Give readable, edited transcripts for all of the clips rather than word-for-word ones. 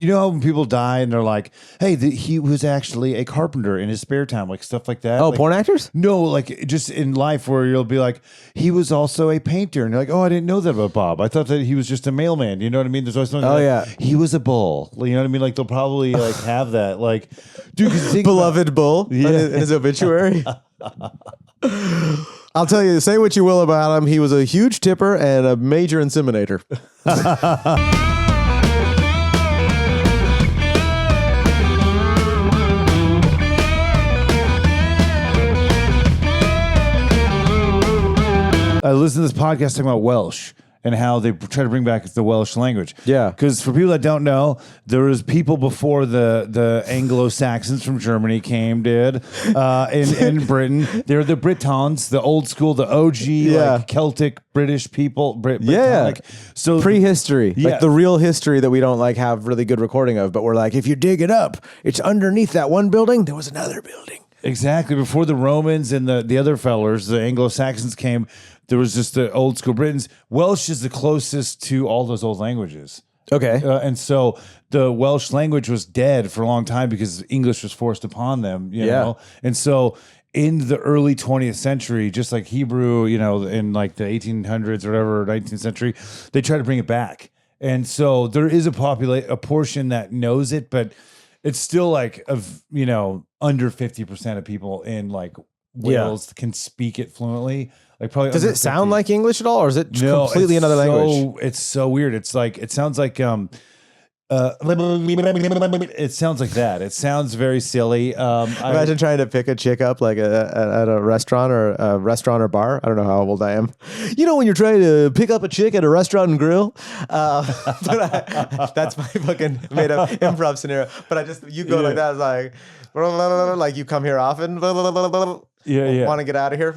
You know how when people die and they're like, hey, he was actually a carpenter in his spare time, like stuff like that. Oh, like, porn actors? No, like just in life where you'll be like, he was also a painter. And you're like, oh, I didn't know that about Bob. I thought that he was just a mailman. You know what I mean? There's always something he was a bull. You know what I mean? Like they'll probably like have that. Like, dude, beloved bull in his obituary. I'll tell you, say what you will about him. He was a huge tipper and a major inseminator. I listened to this podcast talking about Welsh and how they try to bring back the Welsh language. Yeah. Because for people that don't know, there was people before the Anglo-Saxons from Germany came, in Britain. They're the Britons, the old school, the OG, like Celtic British people. Brittonic. So prehistory. Like the real history that we don't like have really good recording of, but we're like, if you dig it up, it's underneath that one building, there was another building. Exactly. Before the Romans and the other fellers, the Anglo-Saxons came, there was just the old school Britons. Welsh is the closest to all those old languages. Okay. And so the Welsh language was dead for a long time because English was forced upon them, you know? And so in the early 20th century, just like Hebrew, you know, in like the 1800s or whatever, 19th century, they tried to bring it back. And so there is a portion that knows it, but it's still like under 50% of people in like Wales can speak it fluently. Like probably does it sound like English at all, or is it completely another language? It's so weird. It's like it sounds like it sounds like that. It sounds very silly. Imagine trying to pick a chick up like at a restaurant or bar. I don't know how old I am. You know when you're trying to pick up a chick at a restaurant and grill. That's my fucking made up improv scenario. But you go like that. It's like you come here often. Want to get out of here.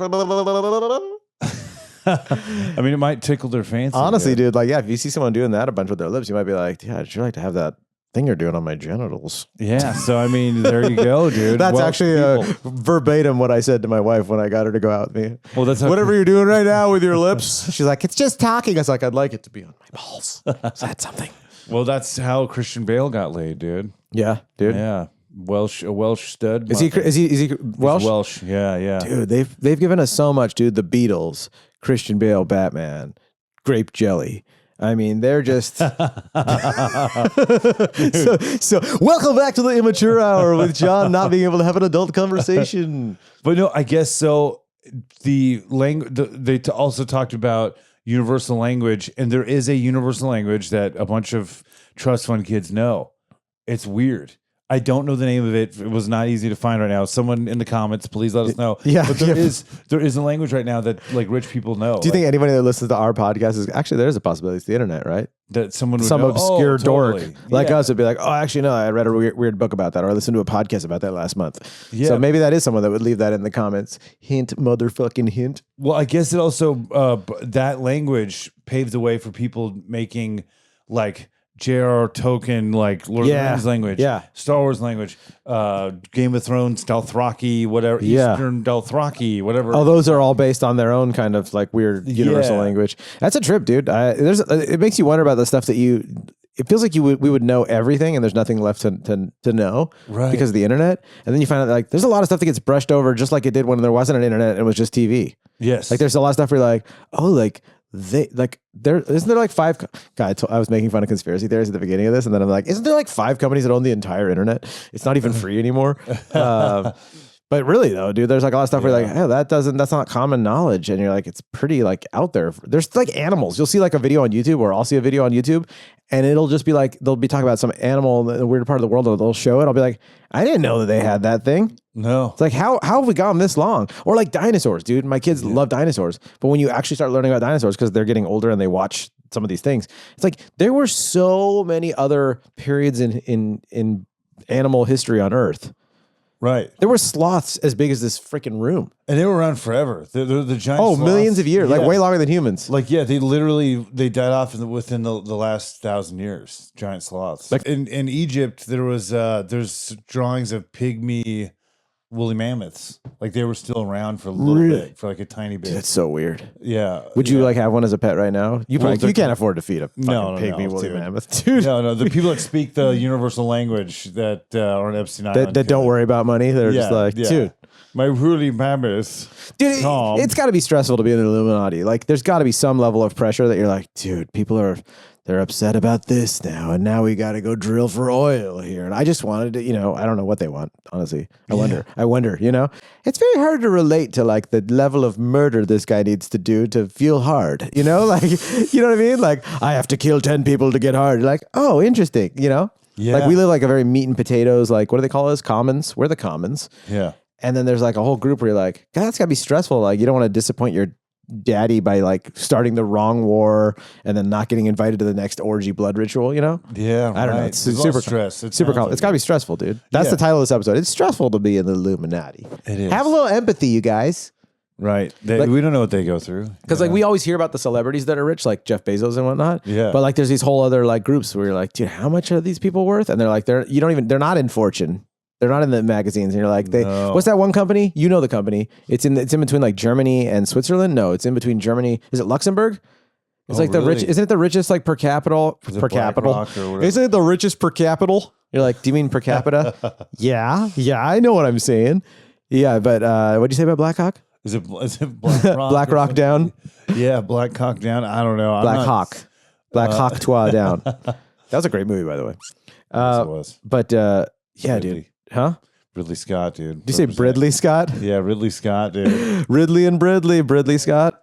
I mean, it might tickle their fancy. Honestly, dude, like, if you see someone doing that a bunch with their lips, you might be like, yeah, I'd sure like to have that thing you're doing on my genitals. Yeah, so I mean, there you go, dude. That's actually verbatim what I said to my wife when I got her to go out with me. Well, that's whatever you're doing right now with your lips. She's like, it's just talking. I was like, I'd like it to be on my balls. So that's something. Well, that's how Christian Bale got laid, dude. Yeah, dude. Yeah. A Welsh stud. Is he Welsh? He's Welsh. Yeah. Dude, they've given us so much, dude. The Beatles, Christian Bale, Batman, grape jelly. I mean, they're just so welcome back to the Immature Hour with John not being able to have an adult conversation. But no, I guess so. The language they also talked about universal language, and there is a universal language that a bunch of trust fund kids know. It's weird. I don't know the name of it. It was not easy to find right now. Someone in the comments, please let us know. Yeah, but there is a language right now that like rich people know. Do you think anybody that listens to our podcast is actually there's a possibility it's the internet, right? That someone would some know. obscure dork totally. like us would be like, oh, actually no, I read a weird book about that, or I listened to a podcast about that last month. Yeah. So maybe that is someone that would leave that in the comments. Hint, motherfucking hint. Well, I guess it also that language paved the way for people making like J.R.R. Tolkien, like Lord of the Rings language, Star Wars language, Game of Thrones, Dothraki, whatever, Eastern Dothraki, whatever. Oh, those are all based on their own kind of like weird universal language. That's a trip, dude. It makes you wonder about the stuff that it feels like we would know everything and there's nothing left to know because of the internet. And then you find out like there's a lot of stuff that gets brushed over just like it did when there wasn't an internet and it was just TV. Yes. Like there's a lot of stuff where you're like, oh, like isn't there like five I was making fun of conspiracy theories at the beginning of this, and then I'm like, isn't there like 5 companies that own the entire internet? It's not even free anymore. But really though, dude, there's like a lot of stuff where you're like, oh, that's not common knowledge. And you're like, it's pretty like out there. There's like animals. You'll see like a video on YouTube, or I'll see a video on YouTube and it'll just be like, they'll be talking about some animal in a weird part of the world, or they'll show it. I'll be like, I didn't know that they had that thing. No. It's like, how have we gone this long? Or like dinosaurs, dude. My kids love dinosaurs. But when you actually start learning about dinosaurs, because they're getting older and they watch some of these things, it's like there were so many other periods in animal history on Earth. Right. There were sloths as big as this freaking room. And they were around forever. They're the giant sloths. Millions of years. Like way longer than humans. Like, they died off within the last 1,000 years. Giant sloths. Like in Egypt, there's drawings of pygmy woolly mammoths. Like they were still around for a little bit, for like a tiny bit. That's so weird. Yeah. Would you like have one as a pet right now? You probably you can't afford to feed a fucking pygmy woolly dude. mammoth, dude. No, the people that speak the universal language that are on Epstein Island that don't worry about money. They're just like, dude. My woolly mammoth. Dude, it's got to be stressful to be in the Illuminati. Like, there's got to be some level of pressure that you're like, dude, people they're upset about this now, and now we got to go drill for oil here. And I just wanted to, I don't know what they want, honestly. I wonder, It's very hard to relate to like the level of murder this guy needs to do to feel hard, like, you know what I mean? Like, I have to kill 10 people to get hard. You're like, oh, interesting, Yeah. Like, we live like a very meat and potatoes, like, what do they call us? Commons. We're the commons. Yeah. And then there's like a whole group where you're like, God, that's got to be stressful. Like, you don't want to disappoint your daddy by like starting the wrong war and then not getting invited to the next orgy blood ritual, Yeah. I don't know. It's super stress. It's super It's got to be stressful, dude. That's the title of this episode. It's stressful to be in the Illuminati. It is. Have a little empathy, you guys. Right. We don't know what they go through. Because like we always hear about the celebrities that are rich, like Jeff Bezos and whatnot. Yeah. But like there's these whole other like groups where you're like, dude, how much are these people worth? And they're like, they're not in Fortune. They're not in the magazines, and you're like, what's that one company? You know the company. It's in between like Germany and Switzerland. No, it's in between Germany. Is it Luxembourg? It's like the rich. Isn't it the richest like per capita? Isn't it the richest per capita? You're like, do you mean per capita? yeah, I know what I'm saying. Yeah, but what'd you say about Black Hawk? Is it Black Rock? Black Rock down? Yeah, Black Hawk down. I don't know. Black Hawk Toi down. That was a great movie, by the way. Yes, it was. But yeah, Ridley. dude. Huh? Ridley Scott, dude. Did you say Bridley Scott? Yeah, Ridley Scott, dude. Bridley Scott.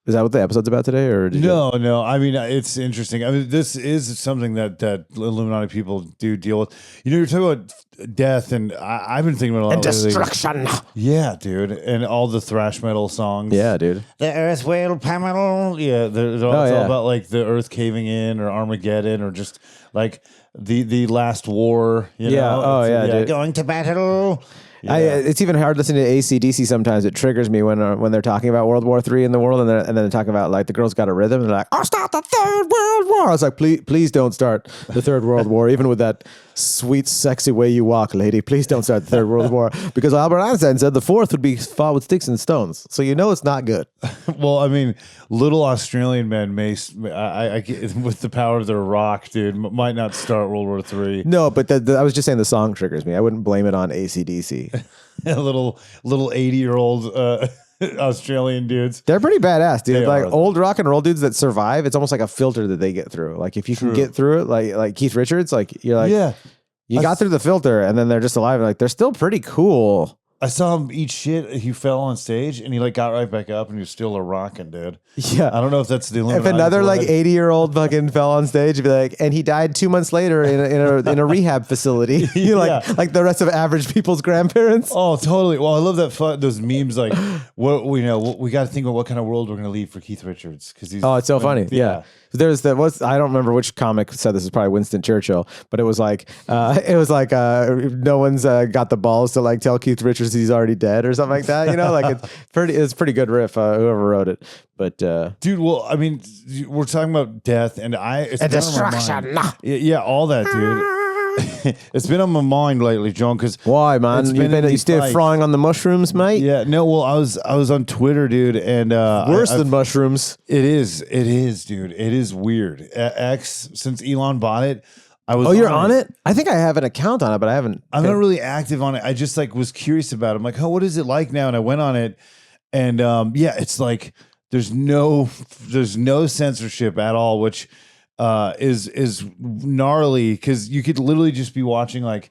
Is that what the episode's about today? Or no. I mean, it's interesting. I mean, this is something that Illuminati people do deal with. You're talking about death, and I've been thinking about a lot and destruction. Yeah, dude, and all the thrash metal songs. Yeah, dude. The Earth will pummel. Yeah, it's all about like the Earth caving in, or Armageddon, or just like the last war. You know? Dude. Going to battle. Yeah. It's even hard listening to AC/DC sometimes. It triggers me when they're talking about World War III in the world, and then they're talking about like the girls got a rhythm, and they're like, "I'll start the Third World War." I was like, please don't start the Third World War, even with that sweet, sexy way you walk, lady. Please don't start the Third World War, because Albert Einstein said the fourth would be fought with sticks and stones. So it's not good. Well, I mean, little Australian men may, I with the power of their rock, dude, might not start World War III. No, but I was just saying the song triggers me. I wouldn't blame it on AC/DC. little 80-year-old Australian dudes. They're pretty badass, dude. Like old rock and roll dudes that survive. It's almost like a filter that they get through. Like if you can get through it, like Keith Richards, like you're like, you got through the filter, and then they're just alive. Like they're still pretty cool. I saw him eat shit. He fell on stage, and he like got right back up, and he was still a rocking, dude. Yeah, I don't know if that's the Illuminati. If another like 80-year-old fucking fell on stage, it'd be like, and he died 2 months later in a rehab facility. Like the rest of average people's grandparents. Oh, totally. Well, I love that those memes. Like, we got to think about what kind of world we're going to leave for Keith Richards, because he's. Oh, it's so funny. Yeah. There's I don't remember which comic said this, is probably Winston Churchill, but it was like no one's got the balls to like tell Keith Richards he's already dead or something like that. Like it's pretty good riff, whoever wrote it. But dude, well, I mean, we're talking about death, and it's and destruction. Yeah, all that, dude. It's been on my mind lately, John. Because why, man? You still frying on the mushrooms, mate? Yeah, no. Well, I was on Twitter, dude, and worse than mushrooms. It is, dude. It is weird. X, since Elon bought it, I was. Oh, you're on it? I think I have an account on it, but I haven't. I'm not really active on it. I just like was curious about it. I'm like, oh, what is it like now? And I went on it, and it's like there's no censorship at all, which. Is gnarly, because you could literally just be watching like,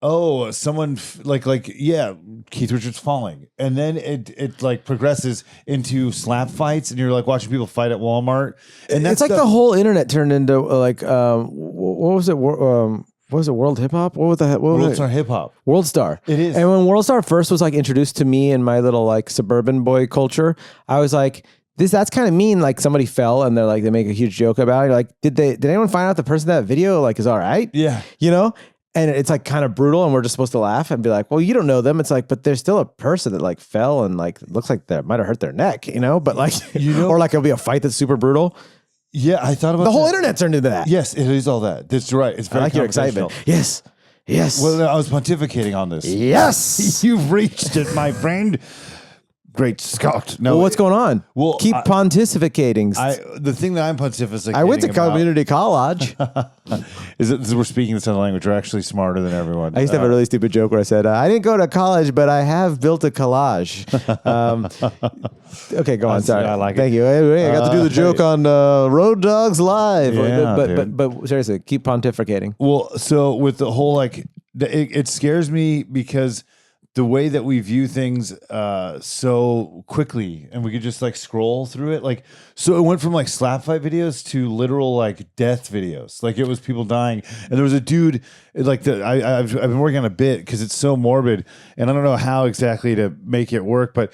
oh, someone Keith Richards falling, and then it like progresses into slap fights, and you're like watching people fight at Walmart, and it's like the whole internet turned into like what was it? What was it? World Hip Hop? What was the World Star Hip Hop? World Star. It is. And when World Star first was like introduced to me in my little like suburban boy culture, I was like, that's kind of mean. Like somebody fell and they make a huge joke about it. You're like, did anyone find out the person in that video like is all right? Yeah. And it's like kind of brutal, and we're just supposed to laugh and be like, well, you don't know them. It's like, but there's still a person that like fell and like looks like they might have hurt their neck, but like, or like it'll be a fight that's super brutal. Yeah, I thought about the whole internet turned into that. Yes, it is all that. That's right. It's very I like your excitement. Yes. Yes. Well, I was pontificating on this. Yes. You've reached it, my friend. Great Scott. No, Well, what's going on? Well, keep pontificating. The thing that I'm pontificating I went to community college. is that we're speaking this other language. We're actually smarter than everyone. I used to have a really stupid joke where I said, I didn't go to college, but I have built a collage. Okay, go on. Sorry. I like Thank you. I got to do the joke on Road Dogs Live. Yeah, but seriously, keep pontificating. Well, so with the whole it scares me because the way that we view things so quickly, and we could just like scroll through it, like, so it went from like slap fight videos to literal like death videos. Like, it was people dying, and there was a dude like I've been working on a bit because it's so morbid, and I don't know how exactly to make it work, but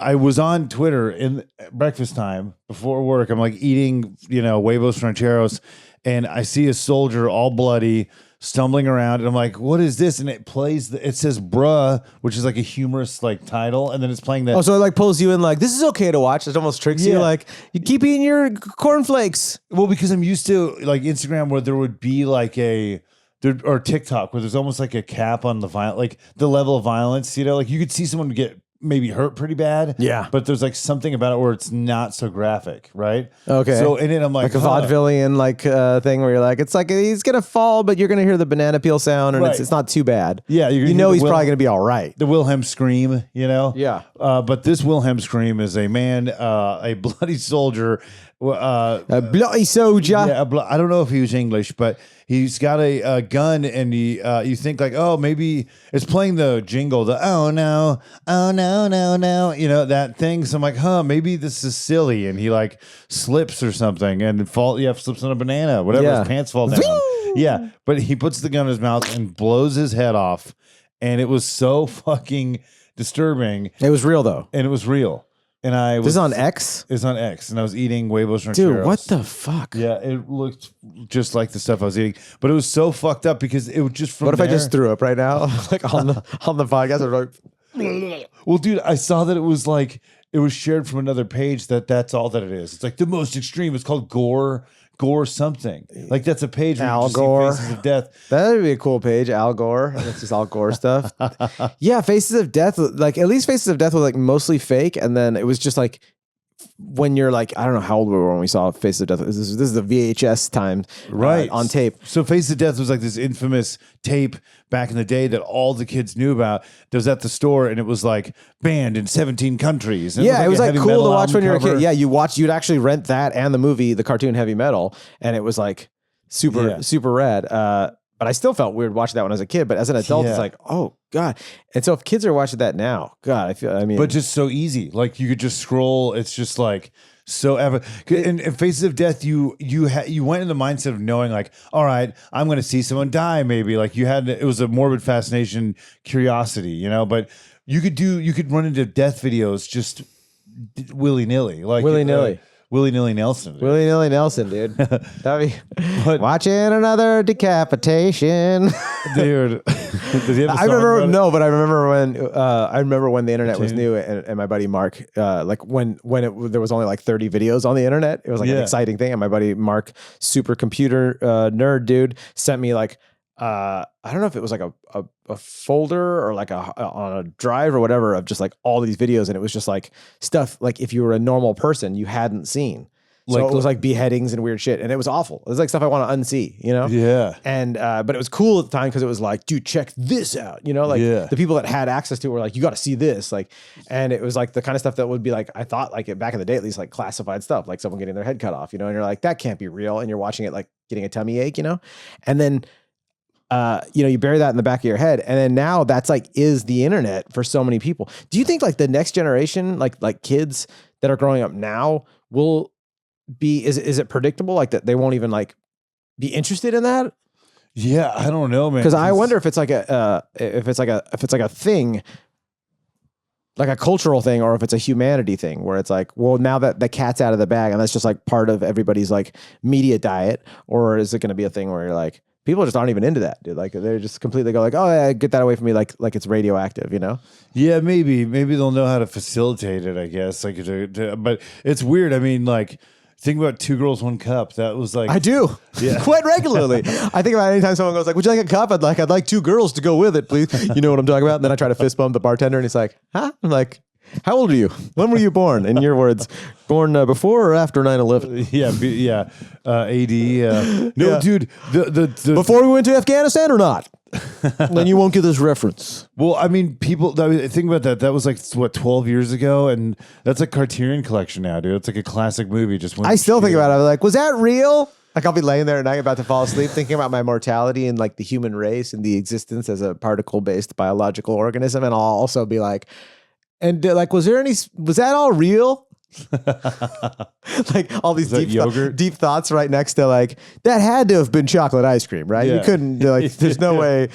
I was on Twitter in breakfast time before work. I'm like eating, huevos rancheros, and I see a soldier all bloody stumbling around, and I'm like, what is this? And it plays it says bruh, which is like a humorous like title, and then it's playing that. Oh, so it like pulls you in like, this is okay to watch. It almost tricks you, like, you keep eating your cornflakes. Well, because I'm used to like Instagram where there would be like or TikTok where there's almost like a cap on the like the level of violence, like you could see someone get maybe hurt pretty bad. Yeah. But there's like something about it where it's not so graphic, right? Okay. So in it, I'm like a vaudevillian thing where you're like, it's like he's gonna fall, but you're gonna hear the banana peel sound, and it's not too bad. Yeah, he's probably gonna be all right. The Wilhelm scream, Yeah. But this Wilhelm scream is a man, a bloody soldier. A bloody soldier. Yeah, I don't know if he was English, but he's got a gun, and you think like, oh, maybe it's playing the jingle, the oh no, that thing. So I'm like, maybe this is silly, and he like slips or something, and slips on a banana, whatever, his pants fall down. Yeah, but he puts the gun in his mouth and blows his head off, and it was so fucking disturbing. It was real though, and it was real. And this is on X? It's on X, and I was eating huevos rancheros. Dude, what the fuck? Yeah, it looked just like the stuff I was eating, but it was so fucked up because it was just from. What if I just threw up right now, like on the podcast? Or like, well, dude, I saw that it was shared from another page. That's all that it is. It's like the most extreme. It's called gore something. Like that's a page where Al you just Gore. see Faces of Death. That would be a cool page, Al Gore. That's just Al Gore stuff. Yeah, Faces of Death. Like at least Faces of Death was like mostly fake, and then it was just like when you're like, I don't know how old we were when we saw Faces of Death. This is the VHS time, right, on tape. So Faces of Death was like this infamous tape back in the day that all the kids knew about. That was at the store, and it was like banned in 17 countries. And it was like cool to watch when you were a kid. Yeah, you'd actually rent that and the movie, the cartoon Heavy Metal, and it was like super rad. But I still felt weird watching that when I was a kid. But as an adult, it's like, oh God. And so if kids are watching that now, God, but just so easy. Like you could just scroll. It's just like so ever. In Faces of Death, you went in the mindset of knowing like, all right, I'm going to see someone die. Maybe like it was a morbid fascination, curiosity, But you could run into death videos just willy nilly, like willy nilly. Willy-nilly Nelson. Dude. Willy-nilly Nelson, dude. That'd be watching another decapitation. Dude. I remember when the internet was new, and my buddy Mark, like when there was only like 30 videos on the internet, it was like an exciting thing. And my buddy Mark, super computer nerd dude, sent me like I don't know if it was like a folder or like on a drive or whatever of just like all these videos, and it was just like stuff like if you were a normal person you hadn't seen. So it was like beheadings and weird shit, and it was awful. It was like stuff I want to unsee, Yeah. And but it was cool at the time because it was like, dude, check this out, Like the people that had access to it were like, you got to see this, like, and it was like the kind of stuff that would be like, I thought like back in the day at least, like classified stuff, like someone getting their head cut off, and you're like, that can't be real, and you're watching it like getting a tummy ache, and then. You bury that in the back of your head, and then now that's like is the internet for so many people. Do you think like the next generation, like kids that are growing up now, will be? Is it predictable like that they won't even like be interested in that? Yeah, I don't know, man. Because I wonder if it's like a thing, like a cultural thing, or if it's a humanity thing where it's like, well, now that the cat's out of the bag and that's just like part of everybody's like media diet, or is it going to be a thing where you're like, people just aren't even into that, dude. Like they're just completely go like, oh yeah, get that away from me, like it's radioactive, Yeah, maybe they'll know how to facilitate it, I guess. Like, but it's weird. I mean, like think about Two Girls, One Cup. That was like I do. Yeah. Quite regularly. I think about anytime someone goes like, would you like a cup? I'd like 2 girls to go with it, please. You know what I'm talking about? And then I try to fist bump the bartender and he's like, huh? I'm like, how old are you? When were you born? In your words, born before or after 9/11? Yeah. AD. No, Yeah. dude. The Before we went to Afghanistan or not? Then you won't get this reference. Well, I mean, people think about that. That was like what 12 years ago, and that's a Criterion Collection now, dude. It's like a classic movie. Just I still think about it. I'm like, was that real? Like I'll be laying there at night about to fall asleep thinking about my mortality and like the human race and the existence as a particle-based biological organism. And I'll also be like, and like, was that all real? Like all these deep thoughts right next to like, that had to have been chocolate ice cream, right? Yeah. You couldn't like, there's no way.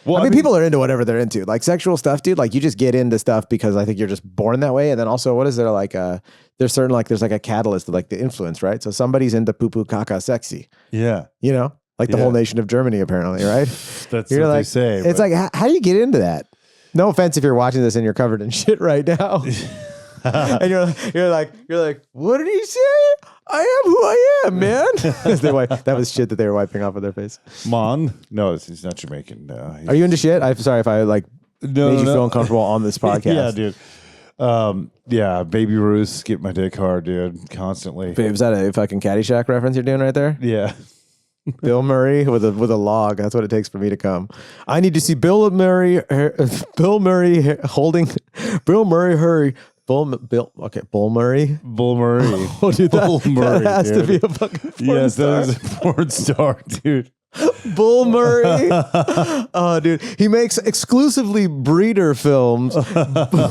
Well, I mean, people are into whatever they're into. Like sexual stuff, dude. Like you just get into stuff because I think you're just born that way. And then also, what is there like? There's certain like there's like a catalyst of like the influence, right? So somebody's into poo poo caca sexy. Yeah, you know, like the whole nation of Germany, apparently, right? That's you're what like, they say. It's like how do you get into that? No offense if you're watching this and you're covered in shit right now, and you're like, what did he say? I am who I am, man. That was shit that they were wiping off of their face. Mon? No, he's not Jamaican. No, Are you into shit? I'm sorry if I like made you feel uncomfortable on this podcast. Yeah, dude. Yeah, Baby Ruth, get my dick hard, dude, constantly. Babe, is that a fucking Caddyshack reference you're doing right there? Yeah. Bill Murray with a log. That's what it takes for me to come. I need to see Bill Murray holding Bill Murray hurry. Bull Murray. Bull Murray. Oh, dude, Bull Murray, that has dude. to be a fucking porn star. That is a porn star, dude. Bull Murray. Oh, dude. He makes exclusively breeder films.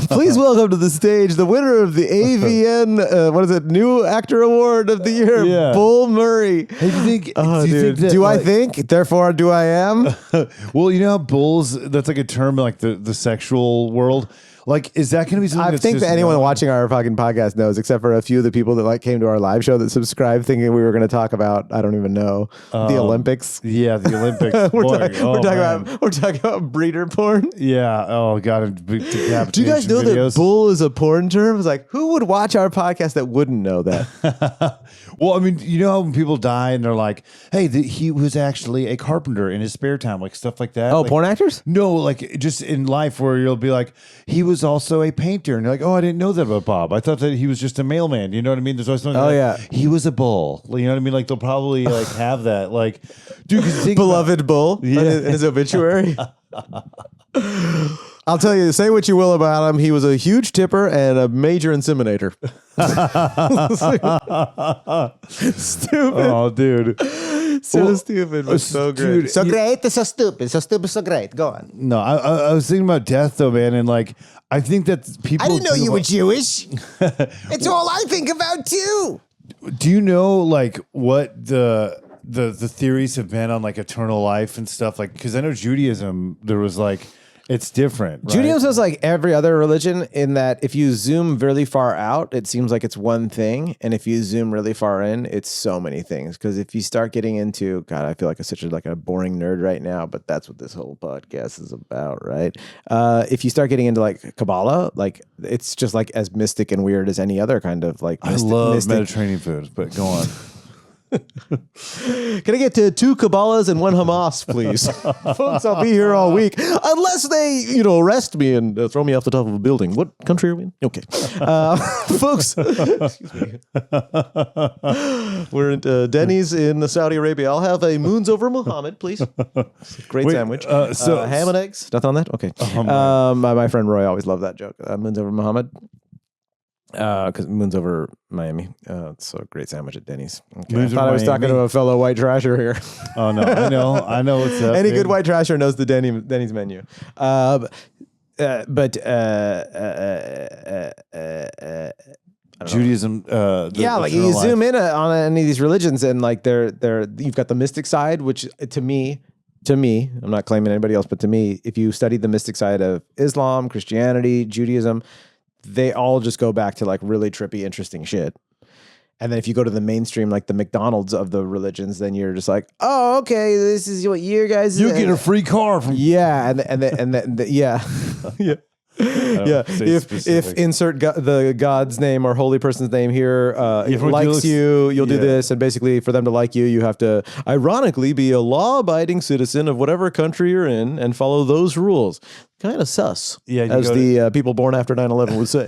Please welcome to the stage the winner of the AVN, New Actor Award of the Year, Bull Murray. Hey, do you think, I think, therefore do I am? Well, you know how bulls, that's like a term in like the sexual world. Like, is that going to be something I think that anyone watching our fucking podcast knows, except for a few of the people that like came to our live show that subscribed thinking we were going to talk about, I don't even know, the Olympics. Yeah, the Olympics. we're talking about breeder porn. Yeah. Oh, God. Do you guys know that bull is a porn term? It's like, who would watch our podcast that wouldn't know that? Well, I mean, you know how when people die and they're like, hey, he was actually a carpenter in his spare time, like stuff like that. Oh, like, porn actors? No, like just in life where you'll be like, he was also a painter. And you're like, oh, I didn't know that about Bob. I thought that he was just a mailman. You know what I mean? There's always something he was a bull. You know what I mean? Like they'll probably like have that. Like, dude, beloved bull in his obituary. I'll tell you, say what you will about him. He was a huge tipper and a major inseminator. Stupid. Oh, dude. So stupid, but so great. Dude, so great, so stupid. So stupid, so great. Go on. No, I was thinking about death, though, man. And like, I think that people. I didn't know you were Jewish. It's all I think about, too. Do you know, like, what the theories have been on, like, eternal life and stuff? Like, because I know Judaism, there was, like, it's different. Right? Judaism is like every other religion in that if you zoom really far out, it seems like it's one thing. And if you zoom really far in, it's so many things. Because if you start getting into, God, I feel like I'm such a boring nerd right now, but that's what this whole podcast is about, right? If you start getting into like Kabbalah, like it's just like as mystic and weird as any other kind of like I love Mediterranean food, but go on. Can I get to 2 Kabbalias and 1 Hamas, please? Folks, I'll be here all week. Unless they, arrest me and throw me off the top of a building. What country are we in? Okay. Folks, excuse me. We're at Denny's in Saudi Arabia. I'll have a Moons Over Muhammad, please. Great sandwich. So ham and eggs? Nothing on that? Okay. My friend Roy always loved that joke. Moons Over Muhammad. Because Moon's over Miami. It's a great sandwich at Denny's. Okay. I thought I was talking to a fellow white trasher here. Oh no, I know what's up. Any good white trasher knows the Denny's menu. Judaism. Like you zoom in on any of these religions, and like you've got the mystic side, which to me, I'm not claiming anybody else, but to me, if you study the mystic side of Islam, Christianity, Judaism, they all just go back to like really trippy, interesting shit. And then if you go to the mainstream, like the McDonald's of the religions, then you're just like, oh, okay, this is what you guys. You get a free car from. Yeah, and yeah. Yeah, if insert the God's name or holy person's name here likes you'll do this, and basically for them to like you, you have to ironically be a law-abiding citizen of whatever country you're in and follow those rules. Kind of sus, as the people born after 9/11 would say.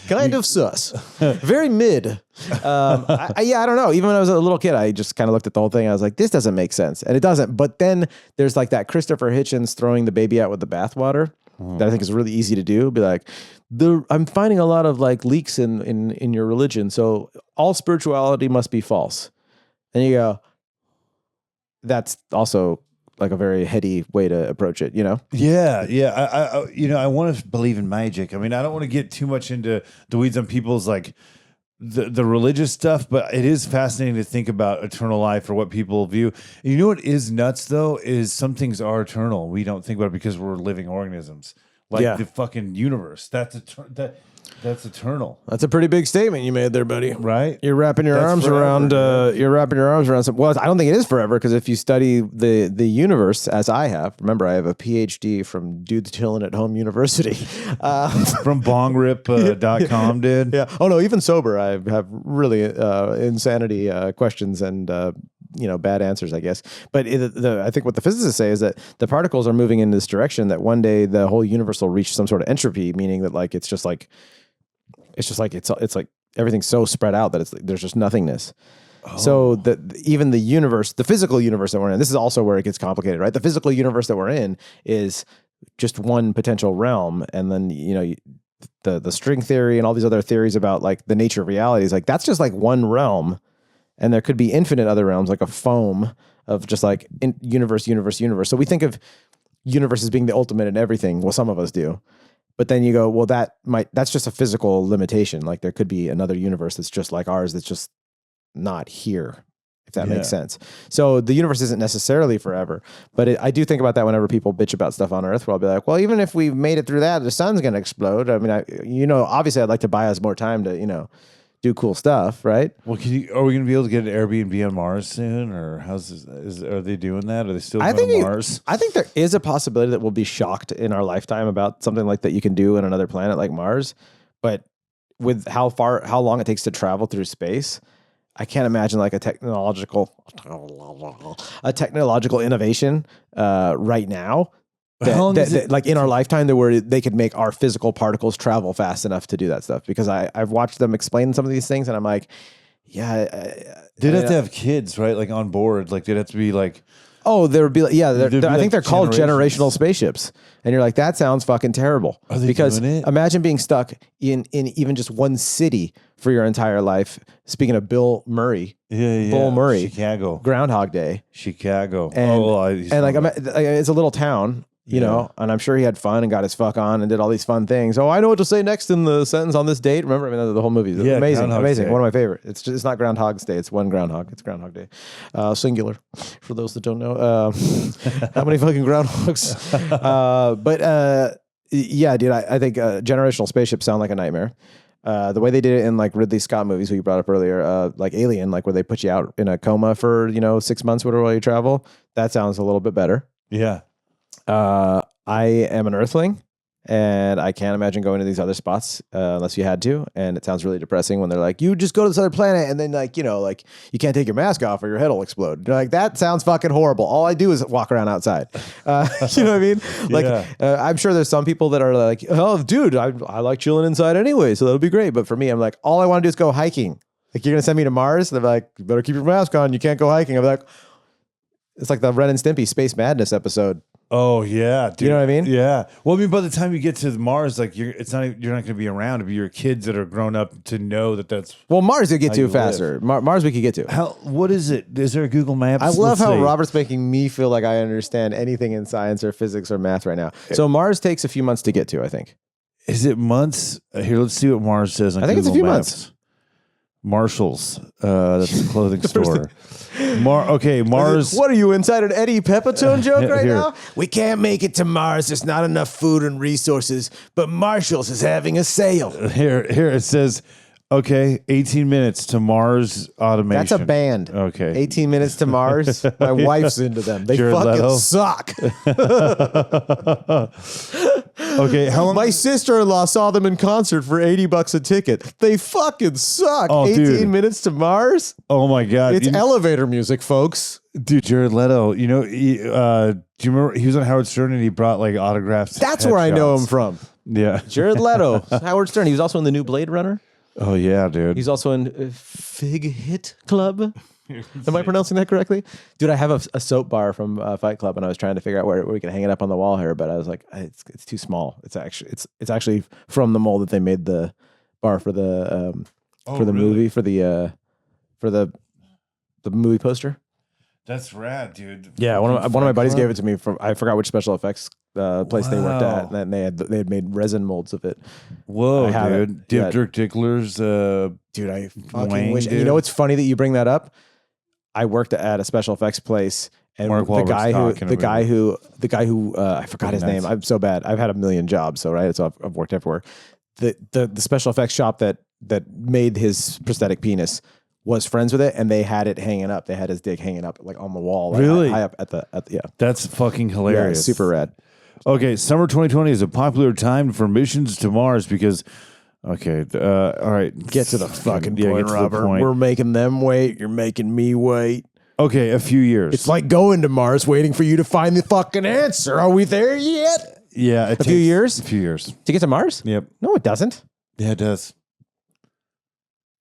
Kind of sus. Very mid. I don't know. Even when I was a little kid, I just kind of looked at the whole thing. I was like, this doesn't make sense. And it doesn't. But then there's like that Christopher Hitchens throwing the baby out with the bathwater that I think is really easy to do. Be like, I'm finding a lot of like leaks in your religion. So all spirituality must be false. And you go, that's also like a very heady way to approach it, you know? Yeah. I want to believe in magic. I mean, I don't want to get too much into the weeds on people's like the religious stuff, but it is fascinating to think about eternal life or what people view. And you know what is nuts though is some things are eternal. We don't think about it because we're living organisms, like the fucking universe. That's eternal. That's a pretty big statement you made there, buddy. Right? You're wrapping your arms around. You're wrapping your arms around some. Well, I don't think it is forever because if you study the universe, as I have, remember I have a PhD from Dudes Chillin' at Home University, from bongrip.com, dude. Yeah. Oh no, even sober, I have really insanity questions and. Bad answers, I guess. But I think what the physicists say is that the particles are moving in this direction. That one day the whole universe will reach some sort of entropy, meaning that like it's like everything's so spread out that there's just nothingness. Oh. So even the universe, the physical universe that we're in, this is also where it gets complicated, right? The physical universe that we're in is just one potential realm, and then the string theory and all these other theories about like the nature of reality is like that's just like one realm. And there could be infinite other realms, like a foam of just like universe. So we think of universe as being the ultimate in everything. Well, some of us do. But then you go, well, that's just a physical limitation. Like there could be another universe that's just like ours that's just not here, if that makes sense. So the universe isn't necessarily forever. But I do think about that whenever people bitch about stuff on Earth, where I'll be like, well, even if we've made it through that, the sun's going to explode. I mean, obviously I'd like to buy us more time to, do cool stuff, right? Well, are we going to be able to get an Airbnb on Mars soon, or are they doing that? Are they still going to Mars? I think there is a possibility that we'll be shocked in our lifetime about something like that you can do on another planet like Mars, but with how long it takes to travel through space, I can't imagine like a technological innovation right now. That like in our lifetime, where they could make our physical particles travel fast enough to do that stuff. Because I've watched them explain some of these things, and I'm like, they'd have to have kids, right? Like on board, like they'd have to be like, there would be, I think they're called generational spaceships, and you're like, that sounds fucking terrible. Are they because doing it? Imagine being stuck in even just one city for your entire life. Speaking of Bill Murray, Bull Murray, Chicago, Groundhog Day, Chicago, it's a little town. And I'm sure he had fun and got his fuck on and did all these fun things. Oh, I know what to say next in the sentence on this date. Remember, the whole movie is amazing. Day. One of my favorite. It's not Groundhog's Day. It's one groundhog. It's Groundhog Day, singular. For those that don't know, how many fucking groundhogs? Dude, I think generational spaceships sound like a nightmare. The way they did it in like Ridley Scott movies, who you brought up earlier, like Alien, like where they put you out in a coma for 6 months, whatever, while you travel. That sounds a little bit better. Yeah. I am an Earthling, and I can't imagine going to these other spots unless you had to. And it sounds really depressing when they're like, you just go to this other planet, and then you can't take your mask off or your head will explode. You're like, that sounds fucking horrible. All I do is walk around outside. You know what I mean? Like, I'm sure there's some people that are like, oh, dude, I like chilling inside anyway, so that'll be great. But for me, I'm like, all I want to do is go hiking. Like, you're gonna send me to Mars? And they're like, you better keep your mask on. You can't go hiking. I'm like, it's like the Ren and Stimpy Space Madness episode. Oh yeah, dude. You know what I mean? Yeah. Well, I mean, by the time you get to Mars, like you're not going to be around. It'll be your kids that are grown up to know that that's. Well, Mars you get to faster. Mars we could get to. What is it? Is there a Google Maps? I love how Robert's making me feel like I understand anything in science or physics or math right now. So Mars takes a few months to get to, I think. Is it months? Here, let's see what Mars says on Google Maps. I think it's a few months. Marshalls. That's a clothing store. Mars. What are you, inside an Eddie Pepitone joke right now? We can't make it to Mars. There's not enough food and resources, but Marshalls is having a sale. Here it says, 18 minutes to Mars automation. That's a band. Okay. 18 minutes to Mars. My wife's into them. They fucking suck. Okay, how long? My sister-in-law saw them in concert for $80 a ticket. They fucking suck. Oh, 18 dude. minutes to Mars? Oh my God. It's elevator music, folks. Dude, Jared Leto, do you remember he was on Howard Stern and he brought like autographs? That's where I know him from. Yeah. Jared Leto. Howard Stern. He was also in the new Blade Runner. Oh yeah, dude. He's also in Fig Hit Club. Am I pronouncing that correctly? Dude, I have a soap bar from Fight Club, and I was trying to figure out where we can hang it up on the wall here, but I was like, it's too small. It's actually from the mold that they made the bar for the movie for the movie poster. That's rad, dude. Yeah, one of my buddies gave it to me from I forgot which special effects place they worked at, and they had made resin molds of it. Whoa, dude! Dirk Dickler's. Dude, I fucking wish. And you know what's funny that you bring that up? I worked at a special effects place, and the guy who I forgot his name. I'm so bad. I've had a million jobs, so right. So I've worked everywhere. The special effects shop that made his prosthetic penis was friends with it, and they had it hanging up. They had his dick hanging up like on the wall, like, really high up at the yeah. That's fucking hilarious. Yeah, super rad. Okay, summer 2020 is a popular time for missions to Mars because. Okay, all right. Get to the fucking point, Robert. We're making them wait. You're making me wait. Okay, a few years. It's like going to Mars, waiting for you to find the fucking answer. Are we there yet? Yeah, a few years. A few years to get to Mars. Yep. No, it doesn't. Yeah, it does.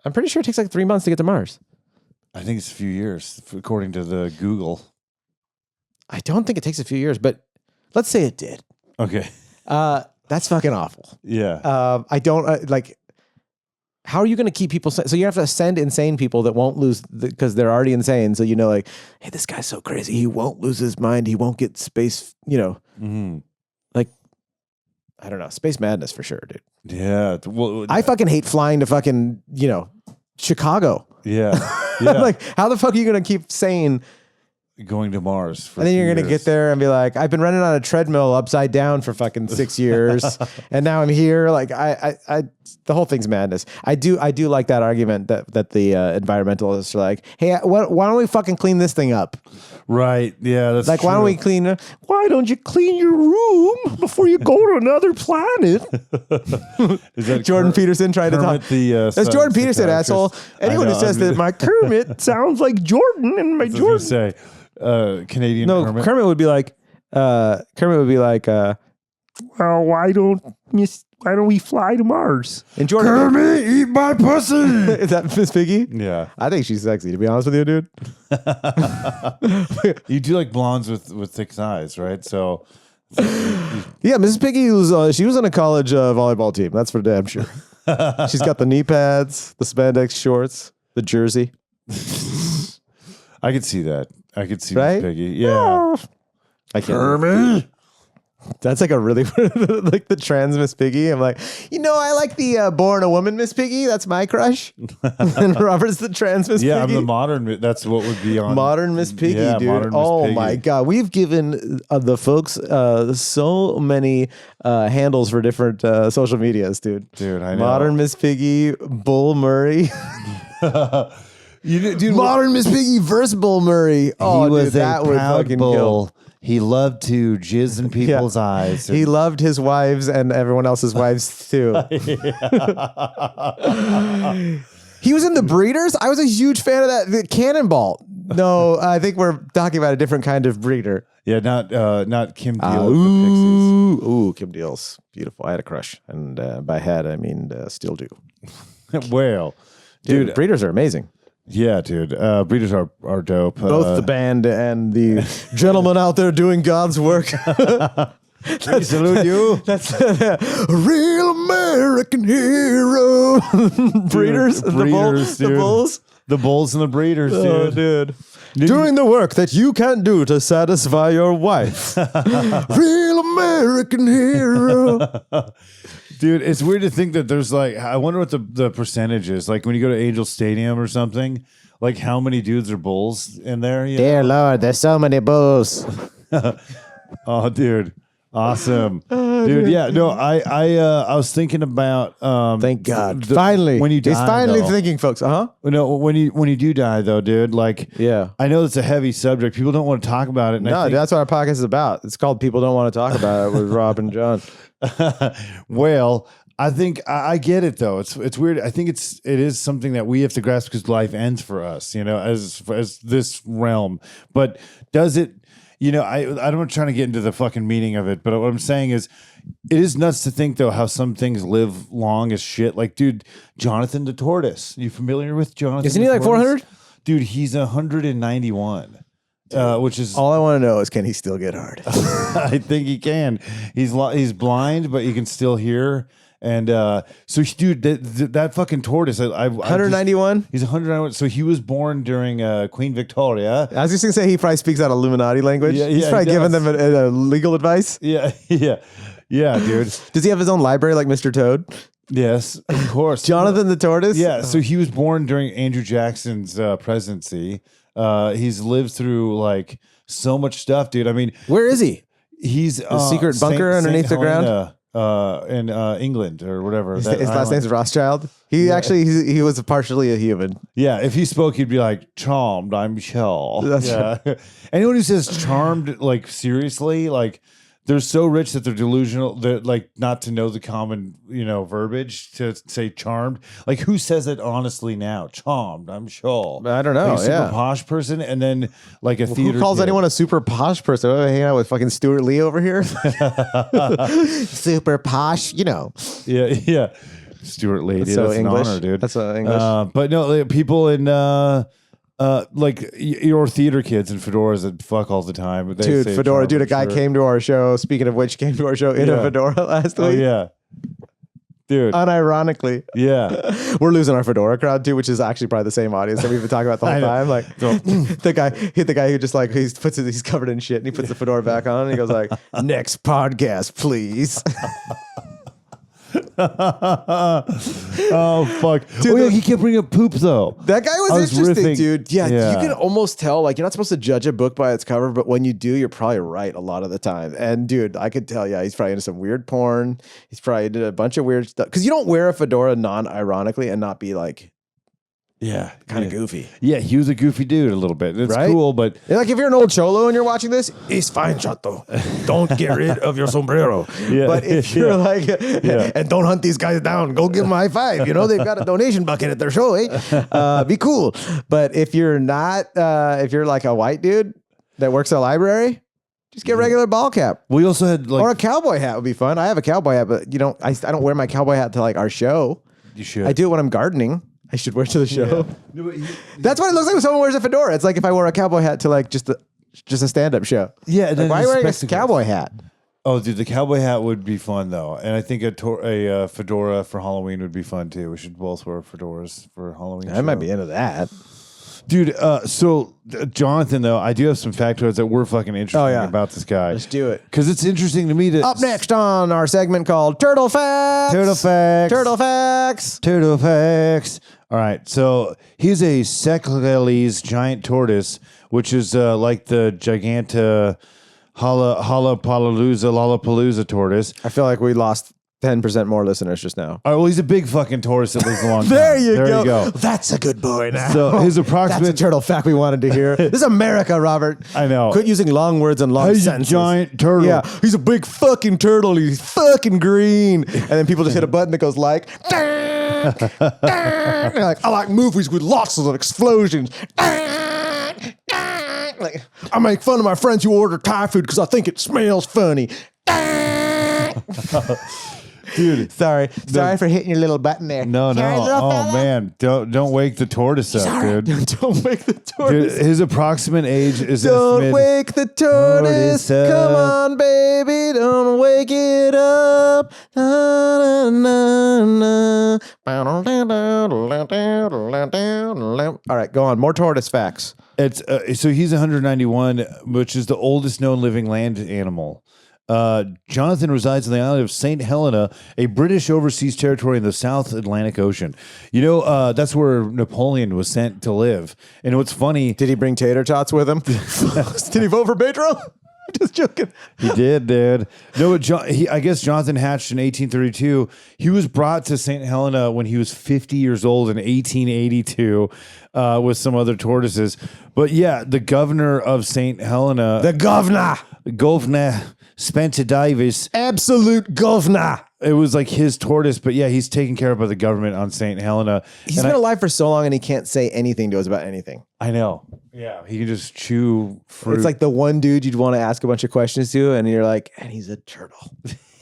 I'm pretty sure it takes like 3 months to get to Mars. I think it's a few years, according to the Google. I don't think it takes a few years, but let's say it did. Okay. That's fucking awful. Yeah. I don't like. How are you going to keep people? So you have to send insane people that won't lose because they're already insane. So you know, like, hey, this guy's so crazy, he won't lose his mind. He won't get space. You know, like, I don't know, space madness for sure, dude. Yeah. Well, I fucking hate flying to fucking Chicago. Yeah. Like, how the fuck are you going to keep saying? Going to Mars. And then you're going to get there and be like, I've been running on a treadmill upside down for fucking 6 years. And now I'm here. Like the whole thing's madness. I do like that argument that the environmentalists are like, hey, why don't we fucking clean this thing up? Right. Yeah. That's like, true. why don't you clean your room before you go to another planet? Is that Jordan Peterson trying to talk? That's Jordan Peterson, asshole. Anyone who says that my Kermit sounds like Jordan and my Jordan. Say. Canadian Kermit. Kermit would be like, well, why don't we fly to Mars? And Jordan, Kermit, eat my pussy. Is that Miss Piggy? Yeah, I think she's sexy. To be honest with you, dude. You do like blondes with thick thighs, right? So, yeah, Mrs. Piggy was she was on a college volleyball team. That's for damn sure. She's got the knee pads, the spandex shorts, the jersey. I could see that. I could see right? Miss Piggy. Yeah. I can't. Kermit. That's like a really like the trans Miss Piggy. I'm like, I like the born a woman Miss Piggy. That's my crush. And Robert's the trans Miss Piggy. Yeah, I'm the modern. That's what would be on modern Miss Piggy, dude. Oh my god, we've given the folks so many handles for different social medias, dude. Dude, I know. Modern Miss Piggy, Bull Murray. Dude, modern Miss Piggy versus Bull Murray. Oh, he was dude, that would fucking bull. kill. He loved to jizz in people's eyes. He loved his wives and everyone else's wives too. He was in The Breeders. I was a huge fan of that. The Cannonball. No, I think we're talking about a different kind of breeder. Yeah, not Kim Deal. Ooh, Kim Deal's beautiful. I had a crush, and by had I mean still do. Well, dude, breeders are amazing. Yeah, dude. Breeders are dope. Both the band and the gentleman out there doing God's work. Salute you. That's a real American hero. Breeders, dude, the bulls. The bulls and the breeders, dude. Oh, dude. Doing the work that you can't do to satisfy your wife. Real American hero. Dude, it's weird to think that there's like, I wonder what the percentage is. Like when you go to Angel Stadium or something, like how many dudes are bulls in there? Dear Lord, there's so many bulls. Oh, dude. Awesome. Dude, yeah, no, I was thinking about Thank God. Finally. when you die, He's finally though. thinking, folks. No, when you do die though, dude, like Yeah. I know it's a heavy subject. People don't want to talk about it. And I No, think, that's what our podcast is about. It's called People Don't Want to Talk About It with Rob and John. well, I think I get it though. It's weird. I think it is something that we have to grasp because life ends for us, as this realm. But does it? I'm not trying to get into the fucking meaning of it, but what I'm saying is, it is nuts to think though how some things live long as shit. Like, dude, Jonathan the Tortoise. You familiar with Jonathan? Isn't he like 400? Dude, he's 191. Which is all I want to know is, can he still get hard? I think he can. He's blind, but he can still hear. And so, dude, that fucking tortoise. 191. He's 191. So he was born during Queen Victoria. I was just gonna say he probably speaks out Illuminati language. Yeah, he's probably giving them a legal advice. Yeah, dude. Does he have his own library like Mr. Toad? Yes, of course. Jonathan the Tortoise. Yeah. So he was born during Andrew Jackson's presidency. He's lived through like so much stuff, dude. I mean, where is he? He's the secret bunker underneath the ground. In England or whatever. His last name's Rothschild. He was partially a human. Yeah, if he spoke, he'd be like, "Charmed, I'm Shell." That's right. Anyone who says "charmed" like seriously, like they're so rich that they're delusional. They're like not to know the common, verbiage to say "charmed." Like who says it honestly now? Charmed, I'm Shell. I don't know. Like a super posh person, and then like a theater. Who calls kid. anyone a super posh person? I'm hanging out with fucking Stuart Lee over here. Super posh, Yeah. Stuart Lee, dude, so that's English. an honor, dude. That's English. But no, like, people in like your theater kids in fedoras that fuck all the time. But they Dude, say fedora. charm, Dude, a guy sure. came to our show. Speaking of which, came to our show in a fedora last week. Oh yeah, dude. Unironically, Yeah, we're losing our fedora crowd too, which is actually probably the same audience that we've been talking about the whole time. Like the guy who just like he's covered in shit and he puts the fedora back on and he goes like, "Next podcast, please." Oh fuck, dude! He kept bringing up poop though. That guy was interesting, riffing. dude. Yeah, you can almost tell. Like, you're not supposed to judge a book by its cover, but when you do, you're probably right a lot of the time. And dude, I could tell. Yeah, he's probably into some weird porn. He's probably into a bunch of weird stuff. Because you don't wear a fedora non-ironically and not be like, kind of goofy. Yeah, he was a goofy dude a little bit. It's Right? cool, but Like if you're an old cholo and you're watching this, it's fine, chato. Don't get rid of your sombrero. Yeah. But if you're like, and don't hunt these guys down, go give them a high five. They've got a donation bucket at their show, be cool. But if you're not, if you're like a white dude that works at a library, just get a regular ball cap. we also had like Or a cowboy hat would be fun. I have a cowboy hat, but I don't wear my cowboy hat to like our show. you should. I do it when I'm gardening. I should wear to the show. That's what it looks like when someone wears a fedora. It's like if I wore a cowboy hat to like just a stand-up show. Yeah, Like, why are you wearing a cowboy hat? Oh, dude, the cowboy hat would be fun though, and I think a fedora for Halloween would be fun too. We should both wear fedoras for Halloween. I might be into that. Dude. Jonathan, though, I do have some factoids that were fucking interesting about this guy. Let's do it. Because it's interesting to me to Up next on our segment called Turtle Facts. Turtle Facts. Turtle Facts. Turtle Facts. All right, so he's a Secalese giant tortoise, which is like the Giganta Lollapalooza tortoise. I feel like we lost 10% more listeners just now. All right, well, he's a big fucking tortoise that lives a long time. There you you go. That's a good boy now. So his approximate That's a turtle fact we wanted to hear. This is America, Robert. I know. Quit using long words and long He's sentences. a giant turtle. Yeah, he's a big fucking turtle. He's fucking green. And then people just hit a button that goes like, they're like, I like movies with lots of explosions. Like, I make fun of my friends who order Thai food because I think it smells funny. Dude, Sorry for hitting your little button there. no. Sorry, little Oh fella. man, don't wake the tortoise up, dude. Don't wake the Dude, tortoise. his approximate age is Don't estimated. wake the tortoise. Tortoise up. Come on, baby. Don't wake it up. Na, na, na, na. All right, go on. More tortoise facts. It's so he's 191, which is the oldest known living land animal. Jonathan resides on the island of St. Helena, a British overseas territory in the South Atlantic Ocean. That's where Napoleon was sent to live. And what's funny, Did he bring tater tots with him? Did he vote for Pedro? Just joking. He did, dude. No, I guess Jonathan hatched in 1832. He was brought to St. Helena when he was 50 years old in 1882 with some other tortoises. But yeah, the governor of St. Helena. The governor. Governor Spencer Davis. Absolute governor. It was like his tortoise, but yeah, he's taken care of by the government on St. Helena. He's been alive for so long and he can't say anything to us about anything. I know. Yeah, he can just chew fruit. It's like the one dude you'd want to ask a bunch of questions to, and you're like, and he's a turtle.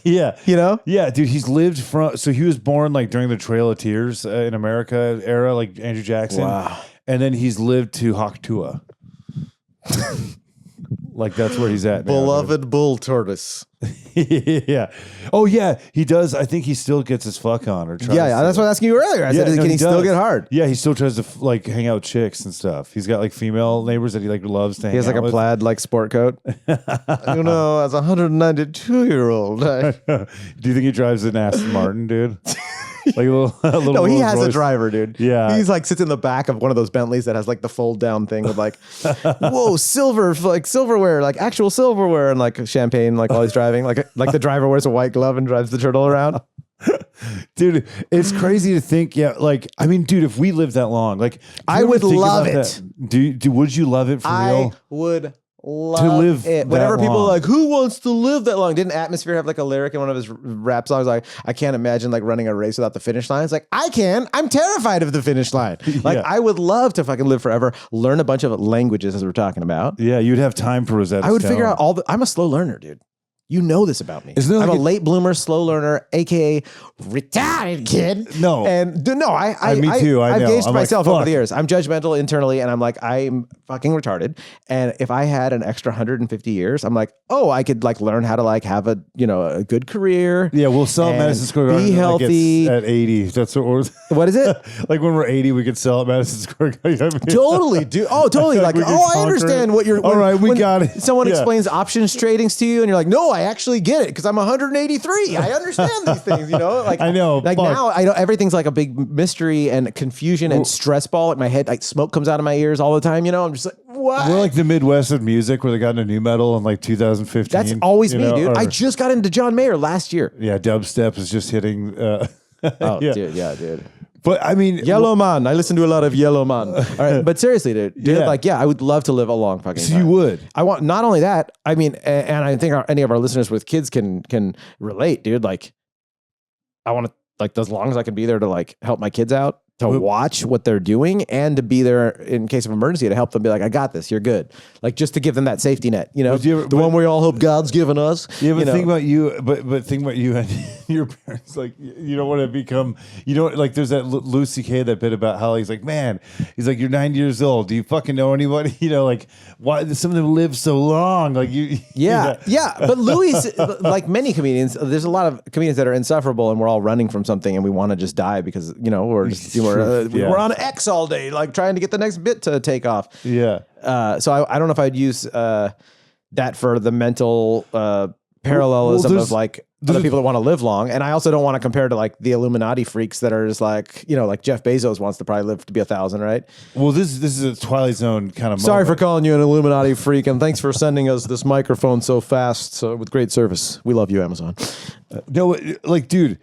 Yeah. You know? Yeah, dude, he's lived so he was born like during the Trail of Tears in America era, like Andrew Jackson. Wow. And then he's lived to Haktua. Like that's where he's at now. Beloved bull tortoise. Yeah. Oh yeah, he does. I think he still gets his fuck on or tries. Yeah, that's what I was asking you earlier. I said, can he still get hard? Yeah, he still tries to like hang out with chicks and stuff. He's got like female neighbors that he like loves to hang out with. He has like a plaid like sport coat. You know, as a 192-year-old. Do you think he drives an Aston Martin, dude? Like a little no, he Rolls has Royce. a driver, dude. Yeah. He's like sits in the back of one of those Bentleys that has like the fold down thing with like, whoa, silverware, like actual silverware and like champagne, like while he's driving, like the driver wears a white glove and drives the turtle around. Dude, it's crazy to think. Yeah, like I mean, dude, if we lived that long, like I would love it. Would you love it for real? I would love to live it. Whenever people are like, who wants to live that long? Didn't Atmosphere have like a lyric in one of his rap songs? Like, I can't imagine like running a race without the finish line. It's like, I can. I'm terrified of the finish line. Like, I would love to fucking live forever, learn a bunch of languages as we're talking about. Yeah, you'd have time for Rosetta I would Stone. figure out I'm a slow learner, dude. You know this about me. Isn't it I'm like a late bloomer, slow learner, aka retarded kid. No, and no, me too. I've know. gauged I'm myself like, over the years. I'm judgmental internally, and I'm like, I'm fucking retarded. And if I had an extra 150 years, I'm like, oh, I could like learn how to like have a a good career. Yeah, we'll sell at Madison Square Garden. Be healthy at 80. That's what we're. What is it? Like when we're 80, we could sell at Madison Square Garden. Totally, dude. Oh, totally. Like, I understand what you're. All right, we got it. Someone explains options tradings to you, and you're like, no, I actually get it because I'm 183. I understand these things. Like I know. Like now, I know everything's like a big mystery and confusion and stress ball in my head. Like smoke comes out of my ears all the time. I'm just like, what? We're like the Midwest of music, where they got into new metal in like 2015. That's always me, dude. I just got into John Mayer last year. Yeah, dubstep is just hitting. Oh, yeah. Dude. But I mean, Yellow Man. I listen to a lot of Yellow Man. All right, but seriously, dude. Like, I would love to live a long fucking time. You would. I want not only that. I mean, and I think any of our listeners with kids can relate, dude. Like, I want to like as long as I can be there to like help my kids out, to watch what they're doing, and to be there in case of emergency to help them be like, I got this, you're good. Like just to give them that safety net, the one we all hope God's given us. Yeah, but think about you, but think about you and your parents. Like you don't want to become, like there's that Lucy K that bit about how he's like, man, he's like, you're 90 years old. Do you fucking know anybody? Like why some of them live so long? Like you. Yeah. But Louis, like many comedians, there's a lot of comedians that are insufferable, and we're all running from something, and we want to just die because we're just we're on X all day, like trying to get the next bit to take off. Yeah. So I don't know if I'd use that for the mental parallelism of like other people that want to live long. And I also don't want to compare to like the Illuminati freaks that are just like, like Jeff Bezos wants to probably live to be 1,000, right? Well, this is a Twilight Zone kind of Sorry moment. for calling you an Illuminati freak, and thanks for sending us this microphone so fast, with great service. We love you, Amazon. No, like, dude,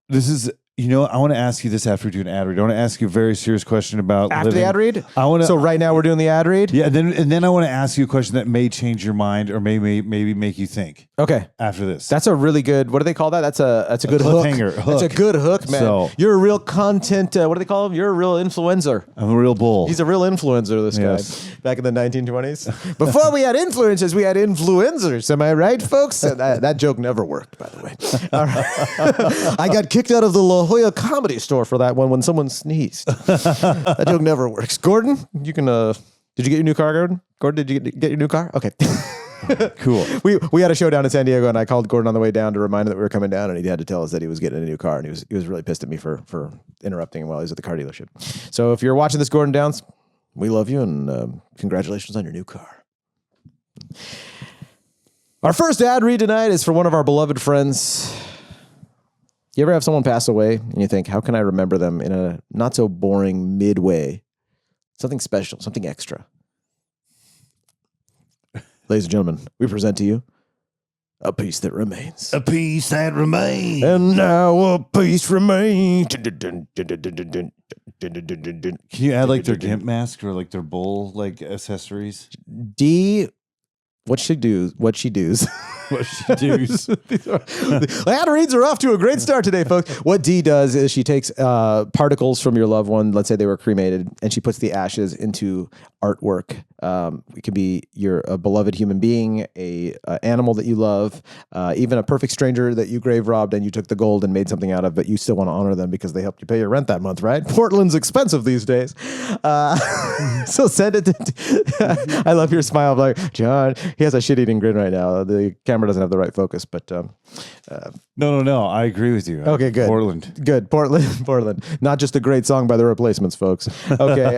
this is... I want to ask you this after we do an ad read. I want to ask you a very serious question about after living. the ad read. So right now we're doing the ad read. Yeah, and then I want to ask you a question that may change your mind or maybe make you think. Okay. After this, that's a really good. What do they call that? That's a good hook. That's a good hook, man. So, you're a real content. What do they call him? You're a real influencer. I'm a real bull. He's a real influencer. This guy back in the 1920s. Before we had influencers, we had influencers. Am I right, folks? That joke never worked, by the way. All right. I got kicked out of the La Jolla Comedy Store for that one when someone sneezed. That joke never works. Gordon, you can. Did you get your new car, Gordon? Gordon, did you get your new car? Okay. Cool. We had a show down in San Diego, and I called Gordon on the way down to remind him that we were coming down, and he had to tell us that he was getting a new car, and he was really pissed at me for interrupting him while he was at the car dealership. So if you're watching this, Gordon Downs, we love you, and congratulations on your new car. Our first ad read tonight is for one of our beloved friends. You ever have someone pass away and you think, how can I remember them in a not so boring midway? Something special, something extra. Ladies and gentlemen, we present to you a piece that remains. A piece that remains. And now a piece remains. Can you add like their gimp mask or like their bull like accessories? D, what she does. What she does. The ad reads are off to a great start today, folks. What Dee does is she takes particles from your loved one, let's say they were cremated, and she puts the ashes into artwork. It could be a beloved human being, a animal that you love, even a perfect stranger that you grave robbed and you took the gold and made something out of, but you still want to honor them because they helped you pay your rent that month, right? Portland's expensive these days. So send it to I love your smile. I'm like, John, he has a shit-eating grin right now. The camera doesn't have the right focus, but No. I agree with you. Okay, good. Portland. Good. Portland. Not just a great song by the Replacements, folks. Okay.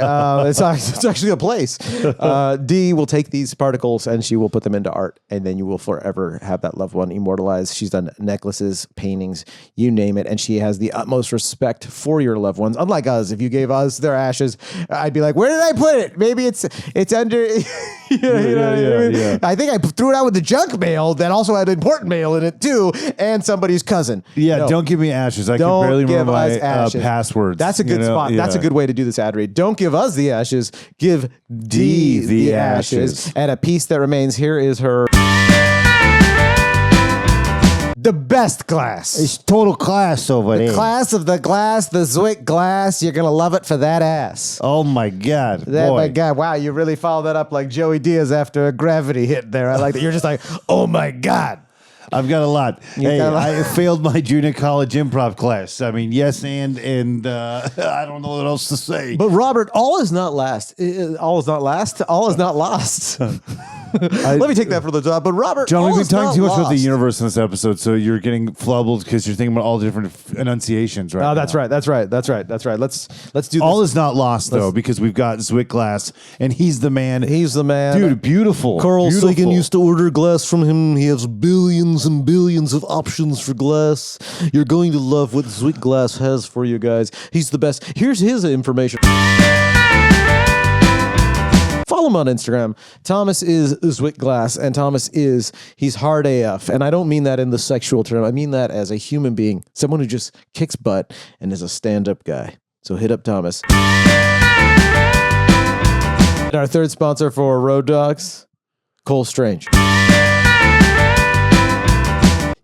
It's actually a place. Dee will take these particles and she will put them into art, and then you will forever have that loved one immortalized. She's done necklaces, paintings, you name it, and she has the utmost respect for your loved ones. Unlike us, if you gave us their ashes, I'd be like, where did I put it? Maybe it's under. Yeah. I think I threw it out with the junk mail that also had important mail in it too, and somebody's cousin. Yeah, no. Don't give me ashes. I can barely remember my passwords. That's a good spot. Yeah. That's a good way to do this ad read. Don't give us the ashes. Give Dee the ashes. And a piece that remains. Here is her. The best glass. It's total class over there. The class of the glass, the Zwick glass. You're going to love it for that ass. Oh, my God. My God. Wow, you really followed that up like Joey Diaz after a gravity hit there. I like that. You're just like, oh, my God. I've got a lot. I failed my junior college improv class. I mean, yes, and I don't know what else to say. But Robert, all is not last. All is not last. All is not lost. Let me take that for the top. But Robert, John, we've been talking too much about the universe in this episode, so you're getting flubbled because you're thinking about all the different enunciations, right? Oh, that's right. That's right. Let's do this. All is not lost though, because we've got Zwick Glass, and he's the man. Dude. Beautiful. Carl Sagan used to order glass from him. He has billions and billions of options for glass. You're going to love what Zwick Glass has for you guys. He's the best. Here's his information. Follow him on Instagram. Thomas is Zwick Glass, and he's hard AF. And I don't mean that in the sexual term. I mean that as a human being, someone who just kicks butt and is a stand-up guy. So hit up Thomas. And our third sponsor for Road Dogs, Cole Strange.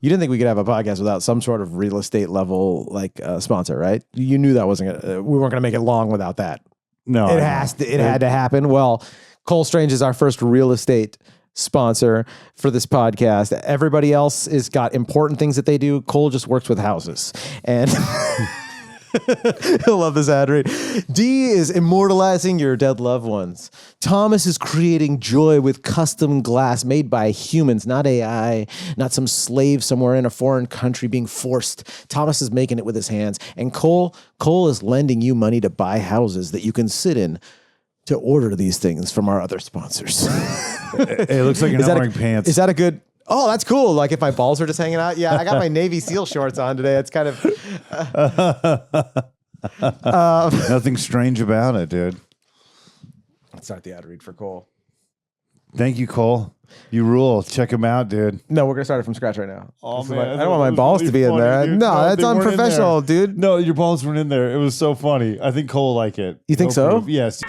You didn't think we could have a podcast without some sort of real estate level sponsor, right? You knew that wasn't we weren't going to make it long without that. No, it had to happen. Well, Cole Strange is our first real estate sponsor for this podcast. Everybody else has got important things that they do. Cole just works with houses, and he'll love this ad read. Dee is immortalizing your dead loved ones. Thomas is creating joy with custom glass made by humans, not AI, not some slave somewhere in a foreign country being forced. Thomas is making it with his hands. And Cole is lending you money to buy houses that you can sit in to order these things from our other sponsors. It looks like you're not wearing pants. Is that a good... Oh, that's cool. Like if my balls are just hanging out. Yeah, I got my Navy SEAL shorts on today. It's kind of... Nothing strange about it, dude. Let's start the ad read for Cole. Thank you, Cole. You rule. Check him out, dude. No, we're going to start it from scratch right now. Oh, man. I don't want my balls to be in there. Dude. No, that's unprofessional, dude. No, your balls weren't in there. It was so funny. I think Cole will like it. You think so? Yes.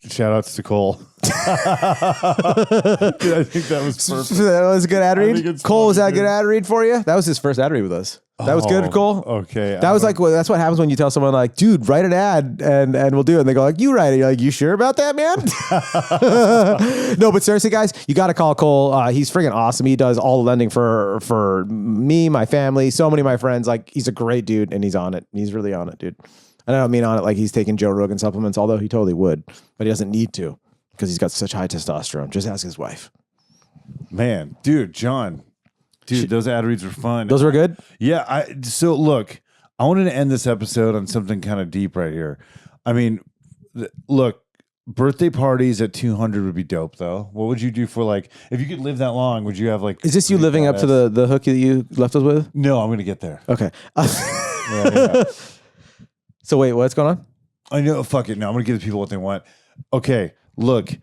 Shout outs to Cole. Dude, I think that was perfect. That was a good ad read. Cole, was that a good ad read for you? That was his first ad read with us. That was good, Cole. Okay. That was like, well, that's what happens when you tell someone like, dude, write an ad and we'll do it. And they go like, you write it. You're like, you sure about that, man? No, but seriously, guys, you got to call Cole. He's freaking awesome. He does all the lending for me, my family, so many of my friends. Like, he's a great dude and he's on it. He's really on it, dude. And I don't mean on it like he's taking Joe Rogan supplements, although he totally would, but he doesn't need to because he's got such high testosterone. Just ask his wife. Man, dude, John. Dude, those ad reads were fun. Those were good? Yeah. So look, I wanted to end this episode on something kind of deep right here. I mean, look, birthday parties at 200 would be dope, though. What would you do for like, if you could live that long, would you have like... Is this you living up to the hook that you left us with? No, I'm going to get there. Okay. Yeah. So wait, what's going on? I know. Fuck it. No, I'm going to give the people what they want. Okay, look.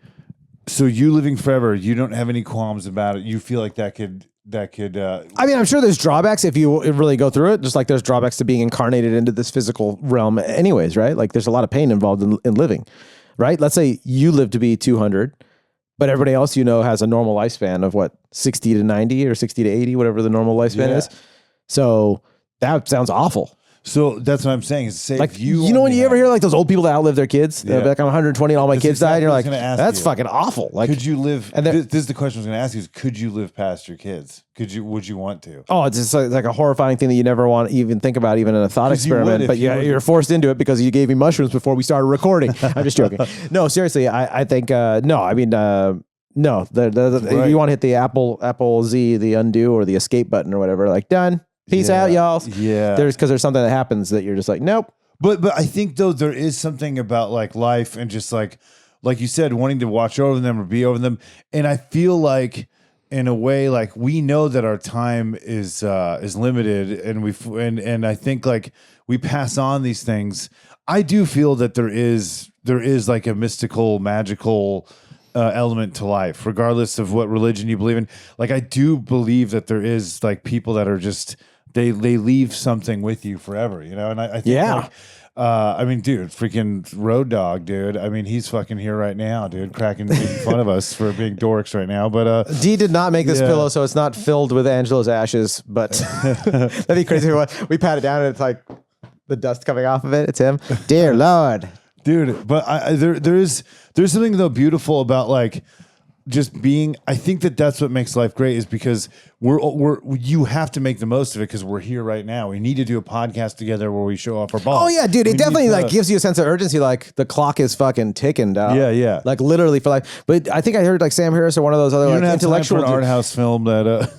So you living forever, you don't have any qualms about it. You feel like that could. I mean, I'm sure there's drawbacks if you really go through it. Just like there's drawbacks to being incarnated into this physical realm, anyways, right? Like there's a lot of pain involved in living, right? Let's say you live to be 200, but everybody else has a normal lifespan of what 60 to 90 or 60 to 80, whatever the normal lifespan is. So that sounds awful. So that's what I'm saying. Is say like if you when you ever hear like those old people that outlive their kids, they're like I'm 120, all my kids died. And you're like, that's fucking awful. Like, could you live? And this is the question I was going to ask you: is could you live past your kids? Would you want to? Oh, it's just like a horrifying thing that you never want to even think about, even in a thought experiment. But you're forced into it because you gave me mushrooms before we started recording. I'm just joking. No, seriously, I think no. I mean, no. Right. You want to hit the Apple Z, the undo or the escape button or whatever. Like done. Peace out, y'all. Yeah. There's something that happens that you're just like, nope. But I think though there is something about like life and just like you said, wanting to watch over them or be over them. And I feel like in a way, like we know that our time is limited, and I think like we pass on these things. I do feel that there is like a mystical, magical element to life, regardless of what religion you believe in. Like I do believe that there is like people that are just. They leave something with you forever, and I think like, I mean, dude, freaking Road Dogg, dude. I mean, he's fucking here right now, dude, making fun of us for being dorks right now. But D did not make this pillow, so it's not filled with Angelo's ashes. But that'd be crazy. We pat it down and it's like the dust coming off of it. It's him. Dear Lord, dude. But there's something though beautiful about like. Just being, I think that's what makes life great is because you have to make the most of it because we're here right now. We need to do a podcast together where we show off our balls. Oh yeah, dude, it definitely like gives you a sense of urgency. Like the clock is fucking ticking down. Yeah. Like literally for like, but I think I heard like Sam Harris or one of those other like intellectual art house film that.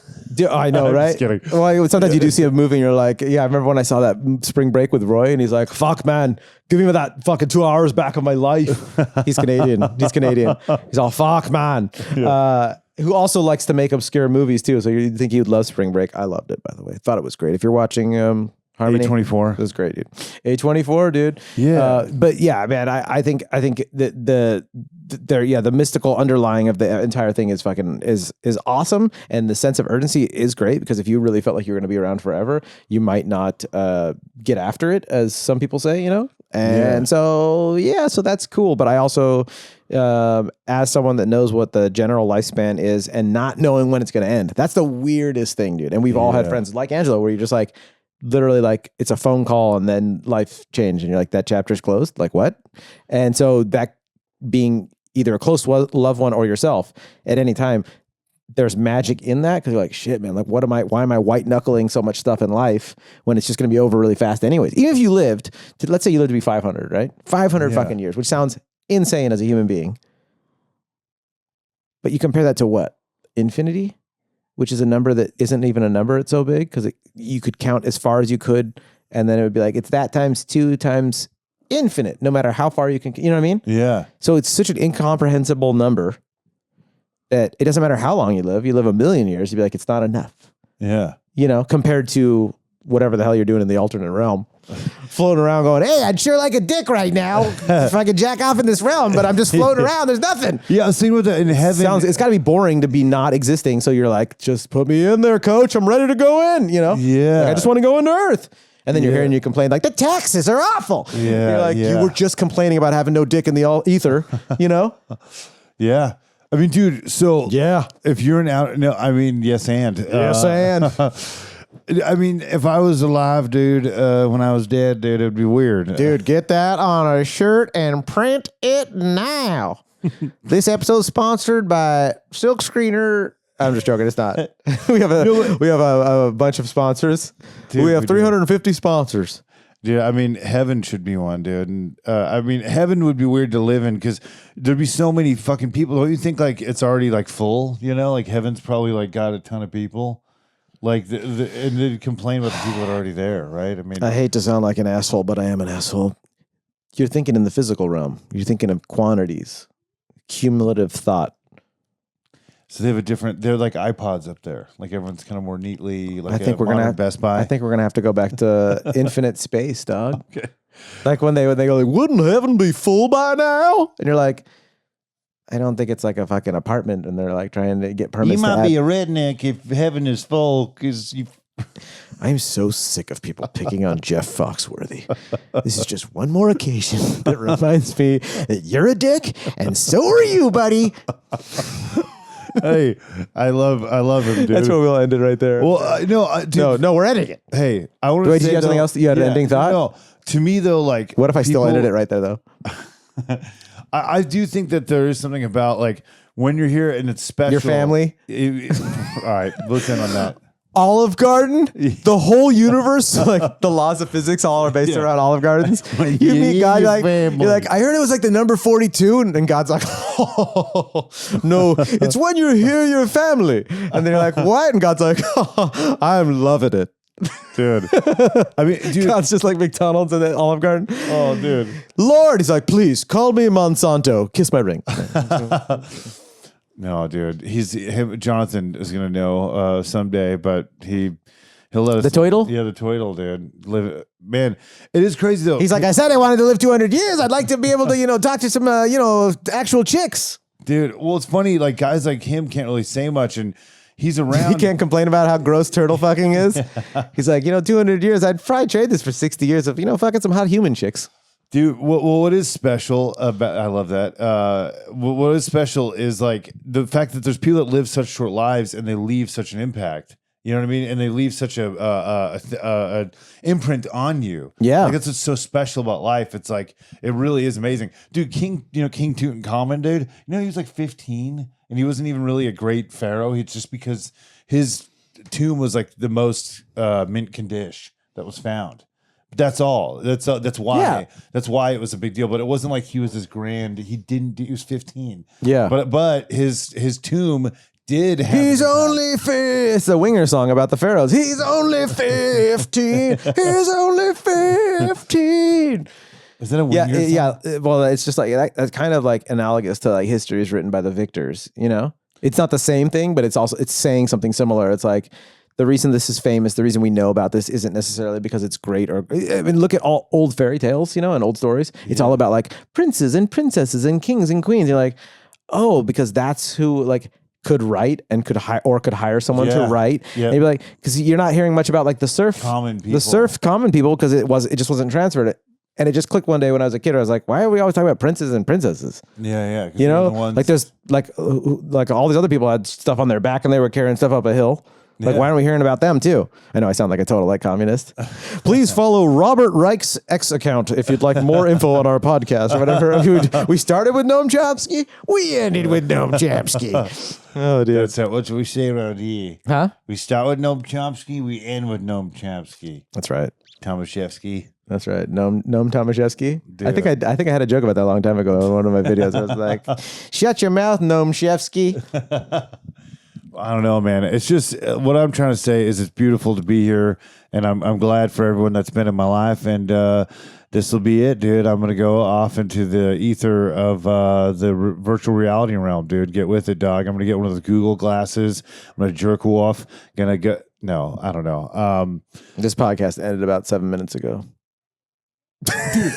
I know, right? Just kidding. Well, sometimes you do see a movie and you're like, yeah, I remember when I saw that Spring Break with Roy and he's like, fuck man, give me that fucking 2 hours back of my life. He's Canadian. He's all, fuck man. Yeah. Who also likes to make obscure movies too. So you think you'd love Spring Break. I loved it, by the way. Thought it was great. If you're watching Harmony. A24. It was great, dude. A24, dude. Yeah. But yeah, man, I think that the mystical underlying of the entire thing is fucking is awesome, and the sense of urgency is great because if you really felt like you were going to be around forever, you might not get after it, as some people say, And so that's cool. But I also, as someone that knows what the general lifespan is and not knowing when it's going to end, that's the weirdest thing, dude. And we've all had friends like Angelo where you're just like. Literally like it's a phone call and then life changed and you're like, that chapter's closed. Like what? And so that being either a close loved one or yourself at any time, there's magic in that. Cause you're like, shit, man, like why am I white knuckling so much stuff in life when it's just going to be over really fast anyways? Even if you lived to, let's say you lived to be 500, right? 500 fucking years, which sounds insane as a human being. But you compare that to what? Infinity? Which is a number that isn't even a number. It's so big because you could count as far as you could, and then it would be like it's that times 2 times infinite. No matter how far you can, you know what I mean? Yeah. So it's such an incomprehensible number that it doesn't matter how long you live. You live 1,000,000 years, you'd be like, it's not enough. Yeah. Compared to whatever the hell you're doing in the alternate realm. Floating around going, hey, I'd sure like a dick right now if I could jack off in this realm, but I'm just floating around. There's nothing. Yeah, I was thinking about that in heaven. It's got to be boring to be not existing. So you're like, just put me in there, coach. I'm ready to go in, Yeah. Like, I just want to go into Earth. And then you're hearing you complain like, the taxes are awful. Yeah, you're like, you were just complaining about having no dick in the ether, Yeah. I mean, dude, so if you're yes, and. Yes, and. I mean, if I was alive, dude, when I was dead, dude, it'd be weird. Dude, get that on a shirt and print it now. This episode's sponsored by Silk Screener. I'm just joking. It's not. We have a bunch of sponsors. Dude, we have 350 sponsors. Yeah, I mean, heaven should be one, dude. And heaven would be weird to live in because there'd be so many fucking people. Don't you think like it's already like full? Like heaven's probably like got a ton of people. Like and they'd complain about the people that are already there, right? I mean, I hate to sound like an asshole, but I am an asshole. You're thinking in the physical realm. You're thinking of quantities, cumulative thought. So they have they're like iPods up there. Like everyone's kind of more neatly like I think we're gonna Best Buy. I think we're gonna have to go back to infinite space, dog. Okay. Like when they go like, wouldn't heaven be full by now? And you're like, I don't think it's like a fucking apartment and they're like trying to get permits. You might be a redneck if heaven is full because you. I'm so sick of people picking on Jeff Foxworthy. This is just one more occasion that reminds me that you're a dick and so are you, buddy. Hey, I love him, dude. That's where we'll end it right there. Well, no, we're ending it. Hey, I want to Wait, say did you have something else? You had an ending thought? No, to me though, like, what if I still ended it right there though? I do think that there is something about like when you're here and it's special. Your family. All right, let's end on that. Olive Garden, the whole universe, like the laws of physics, all are based around Olive Gardens. You meet God, you're like, I heard it was like the number 42, and God's like, oh, no, it's when you're here, your family, and they're like, what? And God's like, oh, I'm loving it, dude. I mean, dude, God's just like McDonald's and then Olive Garden. Oh, dude, Lord, he's like, please call me Monsanto, kiss my ring. No, dude. Jonathan is gonna know someday, but he'll let us. The toidle? Yeah, the toidle, dude. Man, it is crazy though. He's like, I said I wanted to live 200 years. I'd like to be able to, talk to some, actual chicks. Dude, well, it's funny. Like guys like him can't really say much, and he's around. He can't complain about how gross turtle fucking is. He's like, 200 years. I'd probably trade this for 60 years of, fucking some hot human chicks. Dude, what is special about, I love that. What is special is like the fact that there's people that live such short lives and they leave such an impact. You know what I mean? And they leave such a imprint on you. Yeah. Like that's what's so special about life. It's like, it really is amazing. Dude, King Tutankhamun, dude, he was like 15 and he wasn't even really a great pharaoh. It's just because his tomb was like the most mint condition that was found. That's all. That's why. Yeah. That's why it was a big deal. But it wasn't like he was this grand. He was 15. Yeah. But his tomb did have. He's only it's a Winger song about the pharaohs. He's only 15. He's only 15. Is that a Winger song? Yeah. Well, it's just like that's kind of like analogous to like histories written by the victors. It's not the same thing, but it's saying something similar. It's like, the reason this is famous, the reason we know about this isn't necessarily because it's great look at all old fairy tales, and old stories. Yeah. It's all about like princes and princesses and kings and queens. You're like, oh, because that's who like could write and could hire someone to write. Yeah. Maybe like, because you're not hearing much about like the serf common people because it just wasn't transferred. And it just clicked one day when I was a kid. I was like, why are we always talking about princes and princesses? Yeah. Like there's like all these other people had stuff on their back and they were carrying stuff up a hill. Like, why aren't we hearing about them too? I know I sound like a total like communist. Please follow Robert Reich's X account if you'd like more info on our podcast or whatever. We started with Noam Chomsky. We ended with Noam Chomsky. Oh, dude. That's what we say around here. Huh? We start with Noam Chomsky. We end with Noam Chomsky. That's right. Tomashefsky. That's right. Noam Tomashefsky. I think I had a joke about that a long time ago in one of my videos. I was like, shut your mouth, Noam Chomsky. I don't know, man. It's just what I'm trying to say is it's beautiful to be here, and I'm glad for everyone that's been in my life. And this will be it, dude. I'm gonna go off into the ether of the virtual reality realm, dude. Get with it, dog. I'm gonna get one of those Google glasses. I'm gonna jerk off. Gonna get no, I don't know. This podcast ended about 7 minutes ago. Dude.